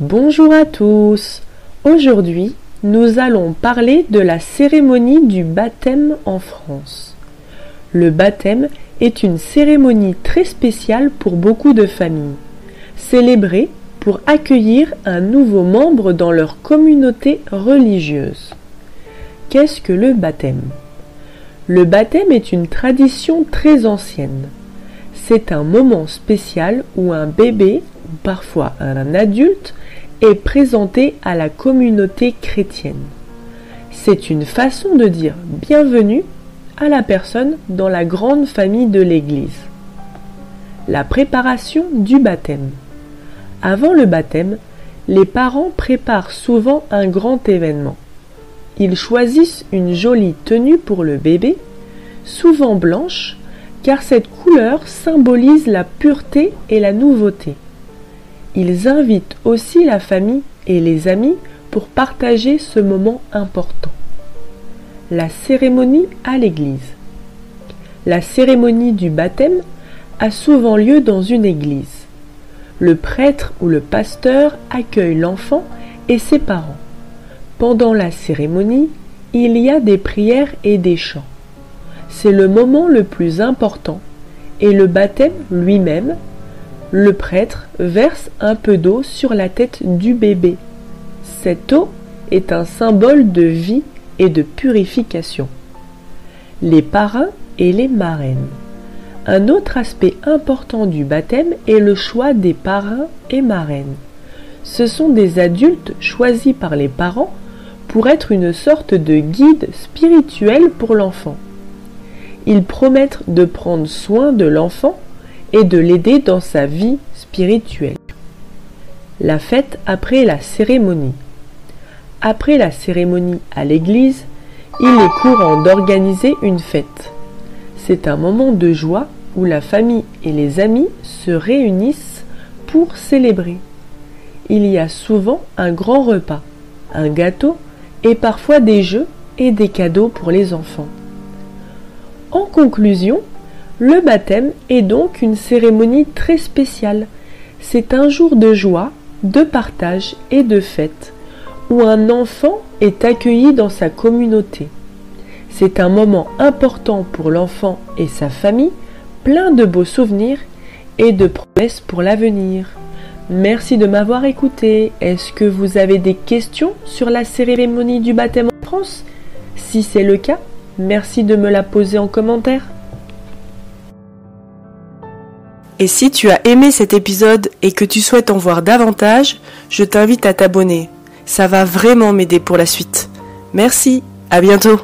Bonjour à tous. Aujourd'hui, nous allons parler de la cérémonie du baptême en France. Le baptême est une cérémonie très spéciale pour beaucoup de familles, célébrée pour accueillir un nouveau membre dans leur communauté religieuse. Qu'est-ce que le baptême ? Le baptême est une tradition très ancienne. C'est un moment spécial où un bébé, ou parfois un adulte, est présenté à la communauté chrétienne. C'est une façon de dire bienvenue à la personne dans la grande famille de l'Église. La préparation du baptême. Avant le baptême, les parents préparent souvent un grand événement. Ils choisissent une jolie tenue pour le bébé, souvent blanche, car cette couleur symbolise la pureté et la nouveauté. Ils invitent aussi la famille et les amis pour partager ce moment important. La cérémonie à l'église. La cérémonie du baptême a souvent lieu dans une église. Le prêtre ou le pasteur accueille l'enfant et ses parents. Pendant la cérémonie, il y a des prières et des chants. C'est le moment le plus important et le baptême lui-même, le prêtre verse un peu d'eau sur la tête du bébé. Cette eau est un symbole de vie et de purification. Les parrains et les marraines. Un autre aspect important du baptême est le choix des parrains et marraines. Ce sont des adultes choisis par les parents pour être une sorte de guide spirituel pour l'enfant. Ils promettent de prendre soin de l'enfant et de l'aider dans sa vie spirituelle. La fête après la cérémonie. Après la cérémonie à l'église, il est courant d'organiser une fête. C'est un moment de joie où la famille et les amis se réunissent pour célébrer. Il y a souvent un grand repas, un gâteau et parfois des jeux et des cadeaux pour les enfants. En conclusion, le baptême est donc une cérémonie très spéciale. C'est un jour de joie, de partage et de fête, où un enfant est accueilli dans sa communauté. C'est un moment important pour l'enfant et sa famille, plein de beaux souvenirs et de promesses pour l'avenir. Merci de m'avoir écouté. Est-ce que vous avez des questions sur la cérémonie du baptême en France ? Si c'est le cas, merci de me la poser en commentaire. Et si tu as aimé cet épisode et que tu souhaites en voir davantage, je t'invite à t'abonner. Ça va vraiment m'aider pour la suite. Merci, à bientôt.